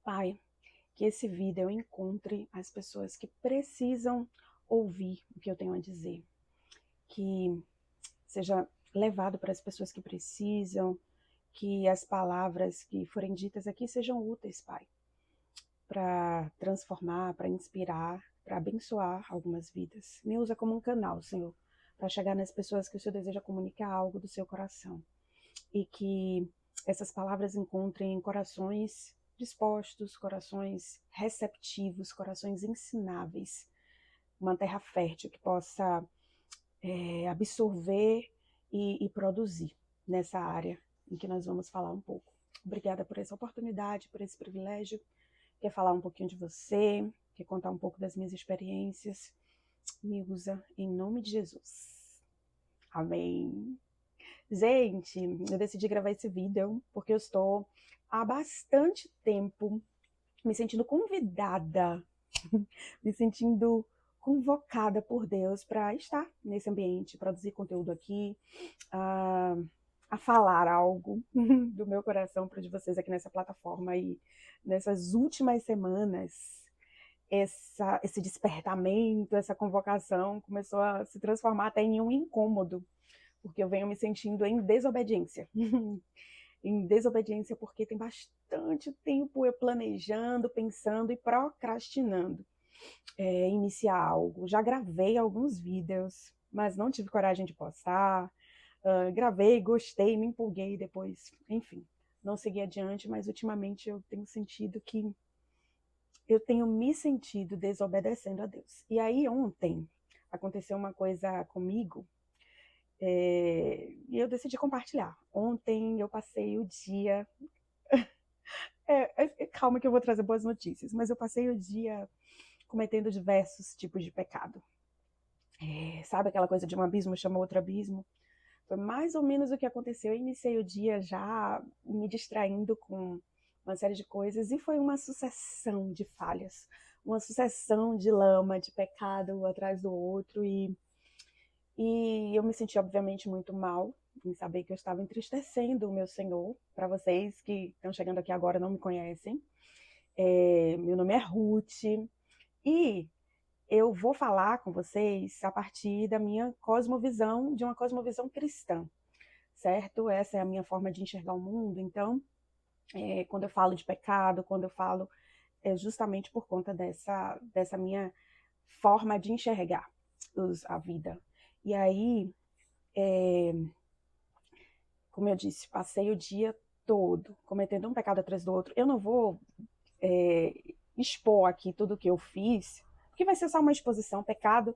Pai, que esse vídeo encontre as pessoas que precisam ouvir o que eu tenho a dizer, que seja levado para as pessoas que precisam, que as palavras que forem ditas aqui sejam úteis, Pai, para transformar, para inspirar, para abençoar algumas vidas. Me usa como um canal, Senhor, para chegar nas pessoas que o Senhor deseja comunicar algo do seu coração. E que essas palavras encontrem corações dispostos, corações receptivos, corações ensináveis, uma terra fértil que possa absorver e produzir nessa área em que nós vamos falar um pouco. Obrigada por essa oportunidade, por esse privilégio. Quer falar um pouquinho de você, quer contar um pouco das minhas experiências? Me usa em nome de Jesus. Amém. Gente, eu decidi gravar esse vídeo porque eu estou há bastante tempo me sentindo convidada, me sentindo convocada por Deus para estar nesse ambiente, produzir conteúdo aqui, a, a falar algo do meu coração para de vocês aqui nessa plataforma. E nessas últimas semanas, esse despertamento, essa convocação começou a se transformar até em um incômodo, porque eu venho me sentindo em desobediência. Em desobediência porque tem bastante tempo eu planejando, pensando e procrastinando iniciar algo. Já gravei alguns vídeos, mas não tive coragem de postar. Gravei, gostei, me empolguei depois. Enfim, não segui adiante, mas ultimamente eu tenho sentido que eu tenho me sentido desobedecendo a Deus. E aí ontem aconteceu uma coisa comigo e eu decidi compartilhar. Ontem eu passei o dia. Calma que eu vou trazer boas notícias, mas eu passei o dia cometendo diversos tipos de pecado. Sabe aquela coisa de um abismo chama outro abismo? Foi mais ou menos o que aconteceu. Eu iniciei o dia já me distraindo com uma série de coisas e foi uma sucessão de falhas, uma sucessão de lama, de pecado atrás do outro. E eu me senti, obviamente, muito mal em saber que eu estava entristecendo o meu Senhor. Para vocês que estão chegando aqui agora e não me conhecem, meu nome é Ruth e eu vou falar com vocês a partir da minha cosmovisão, de uma cosmovisão cristã, certo? Essa é a minha forma de enxergar o mundo. Então, quando eu falo de pecado, quando eu falo, é justamente por conta dessa minha forma de enxergar a vida. E aí, como eu disse, passei o dia todo cometendo um pecado atrás do outro. Eu não vou expor aqui tudo o que eu fiz, porque vai ser só uma exposição. Pecado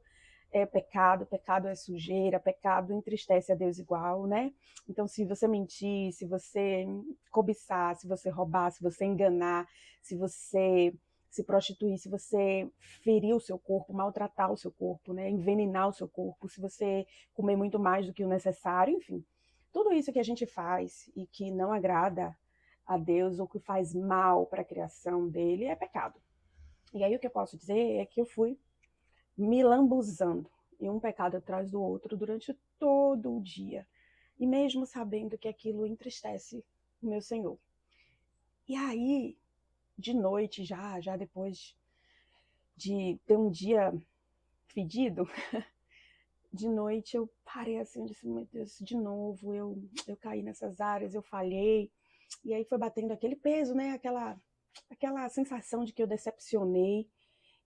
é pecado, pecado é sujeira, pecado entristece a Deus igual, né? Então, se você mentir, se você cobiçar, se você roubar, se você enganar, se você se prostituir, se você ferir o seu corpo, maltratar o seu corpo, né? Envenenar o seu corpo, se você comer muito mais do que o necessário, enfim. Tudo isso que a gente faz e que não agrada a Deus ou que faz mal para a criação dele é pecado. E aí o que eu posso dizer é que eu fui me lambuzando em um pecado atrás do outro durante todo o dia, e mesmo sabendo que aquilo entristece o meu Senhor. E aí, de noite, já depois de ter um dia fedido, de noite eu parei assim, eu disse, meu Deus, de novo eu caí nessas áreas, eu falhei, e aí foi batendo aquele peso, né, aquela sensação de que eu decepcionei,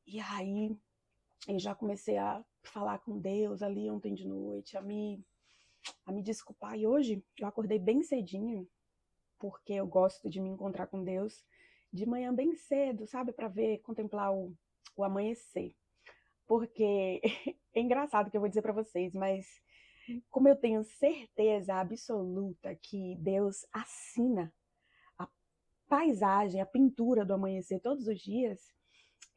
e aí eu já comecei a falar com Deus ali ontem de noite, a me desculpar. E hoje eu acordei bem cedinho, porque eu gosto de me encontrar com Deus de manhã bem cedo, sabe? Para ver, contemplar o amanhecer. Porque é engraçado o que eu vou dizer para vocês, mas como eu tenho certeza absoluta que Deus assina a paisagem, a pintura do amanhecer todos os dias,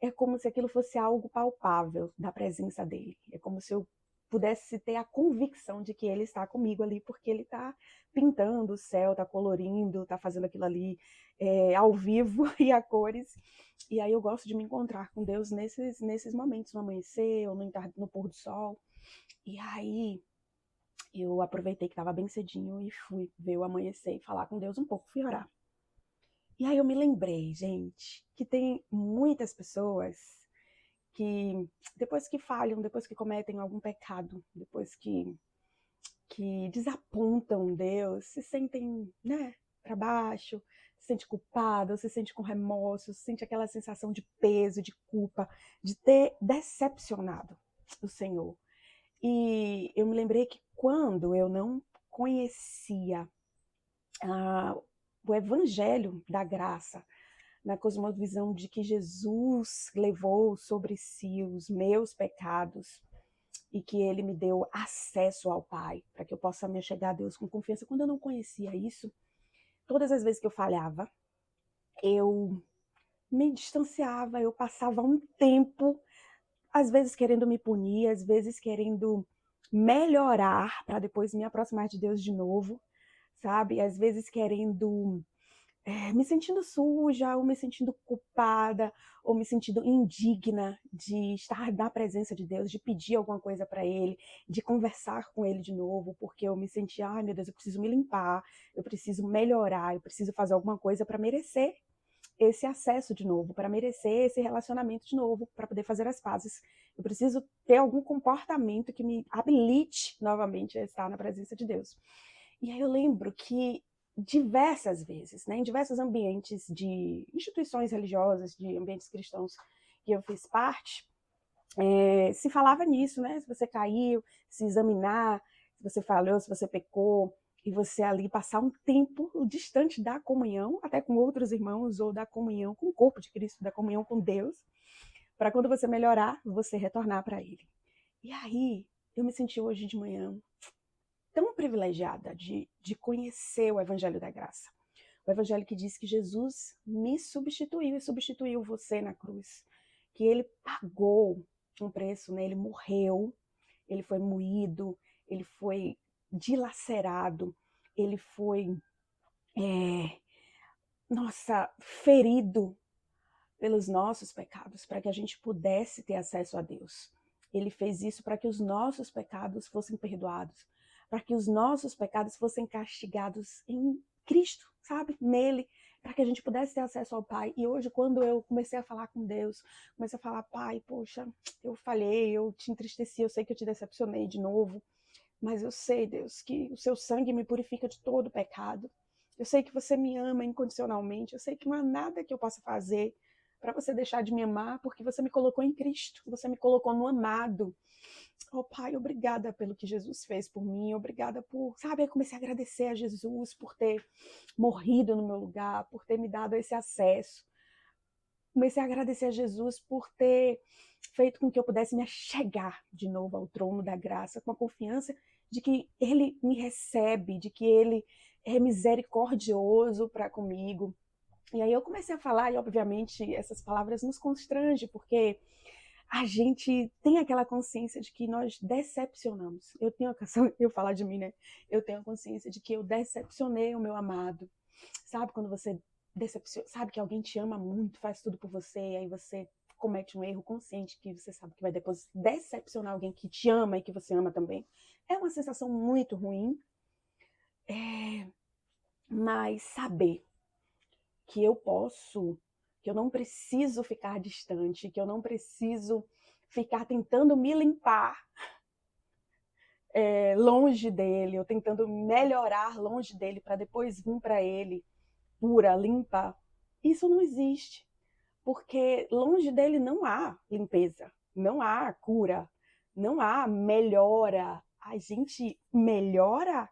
é como se aquilo fosse algo palpável da presença dele. É como se eu pudesse ter a convicção de que ele está comigo ali, porque ele está pintando o céu, está colorindo, está fazendo aquilo ali ao vivo e a cores. E aí eu gosto de me encontrar com Deus nesses momentos, no amanhecer ou no pôr do sol. E aí eu aproveitei que estava bem cedinho e fui ver o amanhecer e falar com Deus um pouco, fui orar. E aí eu me lembrei, gente, que tem muitas pessoas que depois que falham, depois que cometem algum pecado, depois que desapontam Deus, se sentem, né, para baixo, se sente culpado, se sente com remorso, se sente aquela sensação de peso, de culpa, de ter decepcionado o Senhor. E eu me lembrei que quando eu não conhecia ah, o evangelho da graça, na cosmovisão de que Jesus levou sobre si os meus pecados e que ele me deu acesso ao Pai, para que eu possa me chegar a Deus com confiança. Quando eu não conhecia isso, todas as vezes que eu falhava, eu me distanciava, eu passava um tempo, às vezes querendo me punir, às vezes querendo melhorar para depois me aproximar de Deus de novo, sabe? Às vezes querendo me sentindo suja, ou me sentindo culpada, ou me sentindo indigna de estar na presença de Deus, de pedir alguma coisa para Ele, de conversar com Ele de novo, porque eu me sentia, ai meu Deus, eu preciso me limpar, eu preciso melhorar, eu preciso fazer alguma coisa para merecer esse acesso de novo, para merecer esse relacionamento de novo, para poder fazer as pazes. Eu preciso ter algum comportamento que me habilite novamente a estar na presença de Deus. E aí eu lembro que diversas vezes, né, em diversos ambientes de instituições religiosas, de ambientes cristãos que eu fiz parte, se falava nisso, né? Se você caiu, se examinar, se você falhou, se você pecou, e você ali passar um tempo distante da comunhão, até com outros irmãos, ou da comunhão com o corpo de Cristo, da comunhão com Deus, para quando você melhorar, você retornar para Ele. E aí, eu me senti hoje de manhã tão privilegiada de conhecer o Evangelho da Graça. O Evangelho que diz que Jesus me substituiu e substituiu você na cruz. Que ele pagou um preço, né? Ele morreu, ele foi moído, ele foi dilacerado, ele foi, ferido pelos nossos pecados, para que a gente pudesse ter acesso a Deus. Ele fez isso para que os nossos pecados fossem perdoados, para que os nossos pecados fossem castigados em Cristo, sabe? Nele, para que a gente pudesse ter acesso ao Pai. E hoje, quando eu comecei a falar com Deus, comecei a falar, Pai, poxa, eu falhei, eu te entristeci, eu sei que eu te decepcionei de novo, mas eu sei, Deus, que o seu sangue me purifica de todo pecado. Eu sei que você me ama incondicionalmente, eu sei que não há nada que eu possa fazer para você deixar de me amar, porque você me colocou em Cristo, você me colocou no amado. Oh, Pai, obrigada pelo que Jesus fez por mim, obrigada por, sabe, eu comecei a agradecer a Jesus por ter morrido no meu lugar, por ter me dado esse acesso. Comecei a agradecer a Jesus por ter feito com que eu pudesse me achegar de novo ao trono da graça, com a confiança de que Ele me recebe, de que Ele é misericordioso para comigo. E aí eu comecei a falar, e obviamente essas palavras nos constrangem, porque a gente tem aquela consciência de que nós decepcionamos. Eu tenho a canção, eu falar de mim, né? Eu tenho a consciência de que eu decepcionei o meu amado. Sabe quando você decepciona, sabe que alguém te ama muito, faz tudo por você, e aí você comete um erro consciente que você sabe que vai depois decepcionar alguém que te ama e que você ama também. É uma sensação muito ruim, mas saber que eu posso, que eu não preciso ficar distante, que eu não preciso ficar tentando me limpar longe dele, ou tentando melhorar longe dele para depois vir para ele pura, limpa. Isso não existe, porque longe dele não há limpeza, não há cura, não há melhora. A gente melhora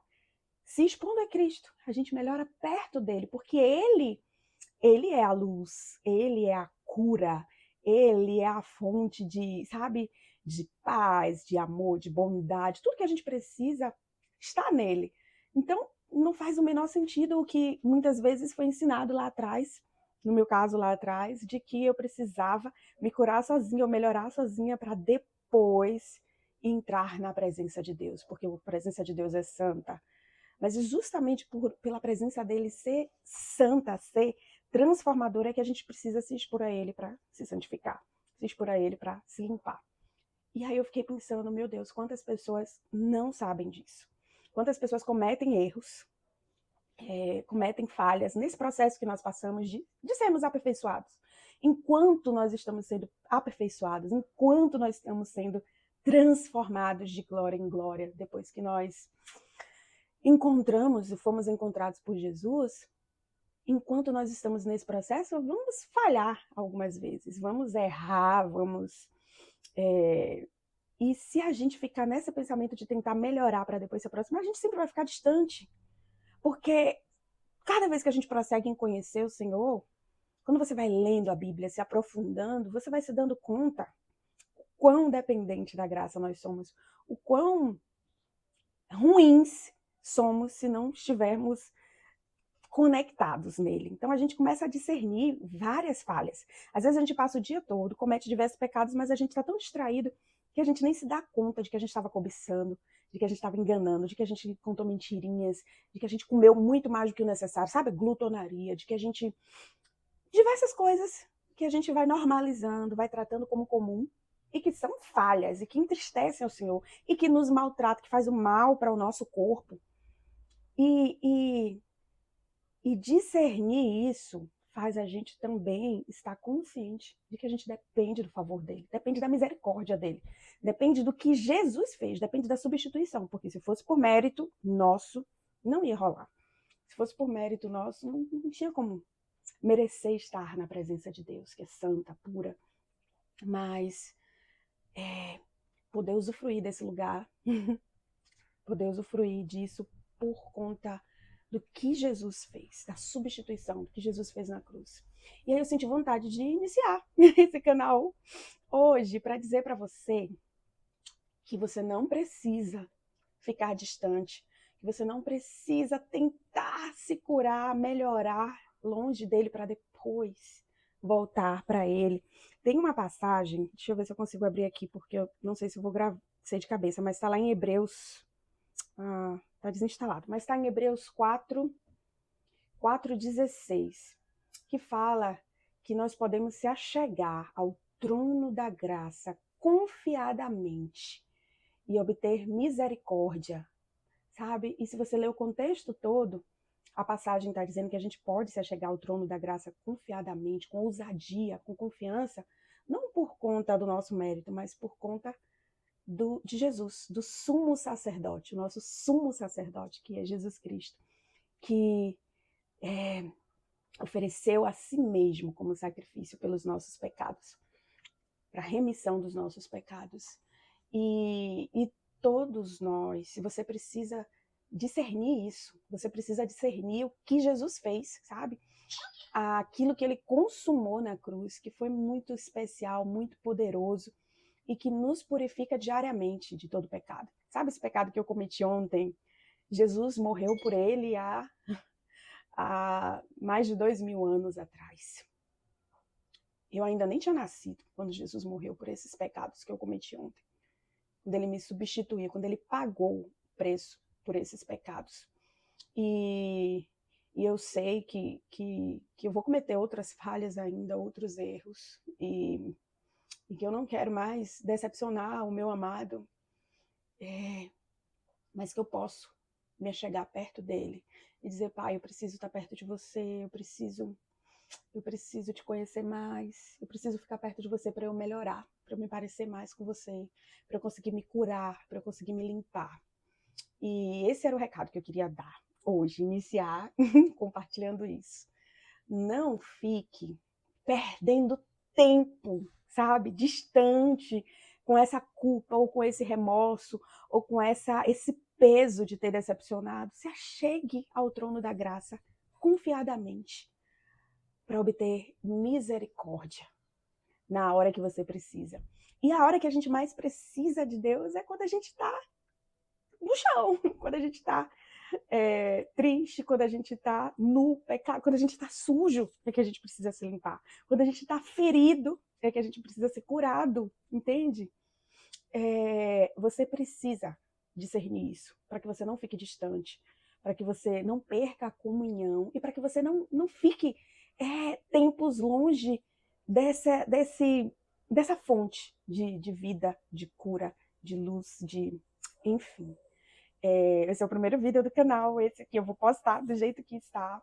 se expondo a Cristo, a gente melhora perto dele, porque ele é a luz, ele é a cura, ele é a fonte de, sabe, de paz, de amor, de bondade, tudo que a gente precisa está nele. Então, não faz o menor sentido o que muitas vezes foi ensinado lá atrás, no meu caso lá atrás, de que eu precisava me curar sozinha ou melhorar sozinha para depois entrar na presença de Deus, porque a presença de Deus é santa. Mas justamente pela presença dele ser santa, ser transformadora, é que a gente precisa se expor a ele para se santificar, se expor a ele para se limpar. E aí eu fiquei pensando, meu Deus, quantas pessoas não sabem disso? Quantas pessoas cometem erros cometem falhas nesse processo que nós passamos de sermos aperfeiçoados. Enquanto nós estamos sendo aperfeiçoados, enquanto nós estamos sendo transformados de glória em glória, depois que nós encontramos e fomos encontrados por Jesus, enquanto nós estamos nesse processo, vamos falhar algumas vezes, vamos errar, e se a gente ficar nesse pensamento de tentar melhorar para depois se aproximar, a gente sempre vai ficar distante. Porque cada vez que a gente prossegue em conhecer o Senhor, quando você vai lendo a Bíblia, se aprofundando, você vai se dando conta o quão dependente da graça nós somos, o quão ruins somos se não estivermos conectados nele. Então a gente começa a discernir várias falhas. Às vezes a gente passa o dia todo, comete diversos pecados, mas a gente está tão distraído que a gente nem se dá conta de que a gente estava cobiçando, de que a gente estava enganando, de que a gente contou mentirinhas, de que a gente comeu muito mais do que o necessário, sabe? Glutonaria, de que a gente... diversas coisas que a gente vai normalizando, vai tratando como comum, e que são falhas, e que entristecem o Senhor, e que nos maltratam, que faz o mal para o nosso corpo. E discernir isso faz a gente também estar consciente de que a gente depende do favor dele, depende da misericórdia dele, depende do que Jesus fez, depende da substituição, porque se fosse por mérito nosso, não ia rolar. Se fosse por mérito nosso, não tinha como merecer estar na presença de Deus, que é santa, pura, mas poder usufruir desse lugar, poder usufruir disso por conta do que Jesus fez, da substituição, do que Jesus fez na cruz. E aí eu senti vontade de iniciar esse canal hoje para dizer para você que você não precisa ficar distante, que você não precisa tentar se curar, melhorar longe dele para depois voltar para ele. Tem uma passagem, deixa eu ver se eu consigo abrir aqui, porque eu não sei se eu vou sei de cabeça, mas está lá em Hebreus... tá desinstalado, mas está em Hebreus 4:16, que fala que nós podemos se achegar ao trono da graça confiadamente e obter misericórdia, sabe? E se você ler o contexto todo, a passagem está dizendo que a gente pode se achegar ao trono da graça confiadamente, com ousadia, com confiança, não por conta do nosso mérito, mas por conta de Jesus, do sumo sacerdote, o nosso sumo sacerdote, que é Jesus Cristo, que ofereceu a si mesmo como sacrifício pelos nossos pecados, para a remissão dos nossos pecados. E todos nós, se você precisa discernir isso, você precisa discernir o que Jesus fez, sabe? Aquilo que ele consumou na cruz, que foi muito especial, muito poderoso, e que nos purifica diariamente de todo pecado. Sabe esse pecado que eu cometi ontem? Jesus morreu por ele há mais de 2000 anos atrás. Eu ainda nem tinha nascido quando Jesus morreu por esses pecados que eu cometi ontem. Quando ele me substituiu, quando ele pagou o preço por esses pecados. E eu sei que eu vou cometer outras falhas ainda, outros erros, e que eu não quero mais decepcionar o meu amado, mas que eu posso me achegar perto dele e dizer: Pai, eu preciso estar perto de você, eu preciso te conhecer mais, eu preciso ficar perto de você para eu melhorar, para eu me parecer mais com você, para eu conseguir me curar, para eu conseguir me limpar. E esse era o recado que eu queria dar hoje, iniciar compartilhando isso. Não fique perdendo tempo, sabe, distante, com essa culpa, ou com esse remorso, ou com esse peso de ter decepcionado. Se achegue ao trono da graça confiadamente, para obter misericórdia na hora que você precisa. E a hora que a gente mais precisa de Deus é quando a gente está no chão, quando a gente está triste, quando a gente está no pecado, quando a gente está sujo, é que a gente precisa se limpar. Quando a gente está ferido, é que a gente precisa ser curado, entende? Você precisa discernir isso, para que você não fique distante, para que você não perca a comunhão e para que você não fique tempos longe dessa fonte de vida, de cura, de luz, enfim. Esse é o primeiro vídeo do canal, esse aqui eu vou postar do jeito que está.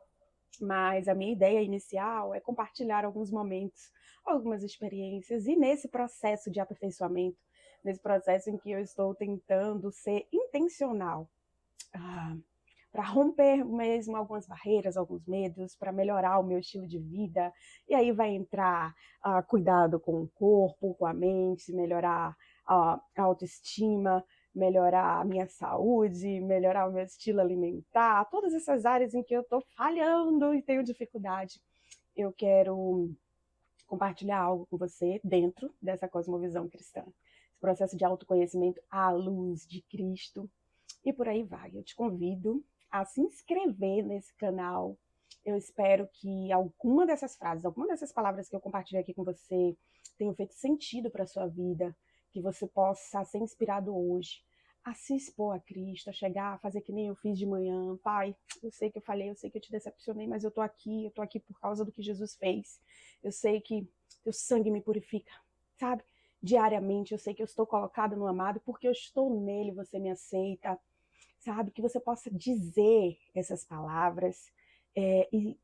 Mas a minha ideia inicial é compartilhar alguns momentos, algumas experiências, e nesse processo de aperfeiçoamento, nesse processo em que eu estou tentando ser intencional, para romper mesmo algumas barreiras, alguns medos, para melhorar o meu estilo de vida. E aí vai entrar cuidado com o corpo, com a mente, melhorar a autoestima, melhorar a minha saúde, melhorar o meu estilo alimentar, todas essas áreas em que eu estou falhando e tenho dificuldade. Eu quero compartilhar algo com você dentro dessa cosmovisão cristã. Esse processo de autoconhecimento à luz de Cristo. E por aí vai. Eu te convido a se inscrever nesse canal. Eu espero que alguma dessas frases, alguma dessas palavras que eu compartilhei aqui com você tenham feito sentido para a sua vida, que você possa ser inspirado hoje a se expor a Cristo, a chegar, a fazer que nem eu fiz de manhã. Pai, eu sei que eu falhei, eu sei que eu te decepcionei, mas eu tô aqui por causa do que Jesus fez. Eu sei que teu sangue me purifica, sabe? Diariamente, eu sei que eu estou colocado no amado, porque eu estou nele, você me aceita, sabe? Que você possa dizer essas palavras e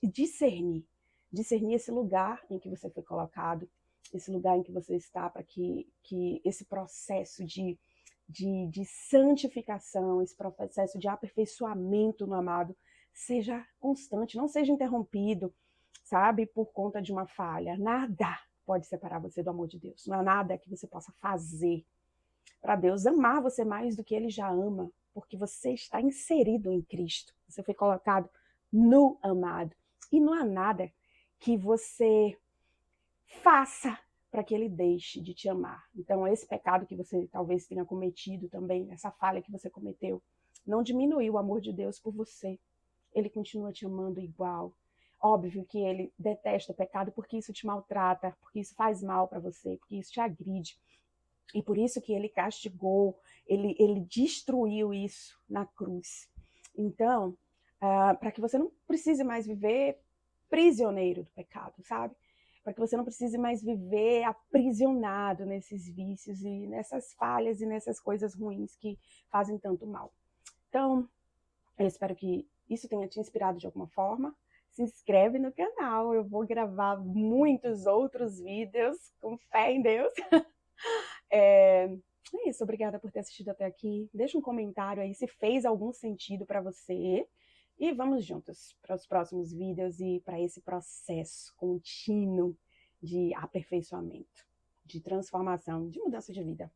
discernir esse lugar em que você foi colocado, esse lugar em que você está, para que esse processo de santificação, esse processo de aperfeiçoamento no amado seja constante, não seja interrompido, sabe, por conta de uma falha. Nada pode separar você do amor de Deus. Não há nada que você possa fazer para Deus amar você mais do que Ele já ama, porque você está inserido em Cristo. Você foi colocado no amado. E não há nada que você faça para que Ele deixe de te amar. Então, esse pecado que você talvez tenha cometido também, essa falha que você cometeu, não diminuiu o amor de Deus por você. Ele continua te amando igual. Óbvio que Ele detesta o pecado porque isso te maltrata, porque isso faz mal para você, porque isso te agride. E por isso que Ele castigou, Ele destruiu isso na cruz. Então, para que você não precise mais viver prisioneiro do pecado, sabe? Para que você não precise mais viver aprisionado nesses vícios e nessas falhas e nessas coisas ruins que fazem tanto mal. Então, eu espero que isso tenha te inspirado de alguma forma. Se inscreve no canal, eu vou gravar muitos outros vídeos, com fé em Deus. É isso, obrigada por ter assistido até aqui. Deixa um comentário aí se fez algum sentido para você. E vamos juntos para os próximos vídeos e para esse processo contínuo de aperfeiçoamento, de transformação, de mudança de vida.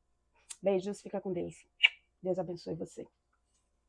Beijos, fica com Deus. Deus abençoe você.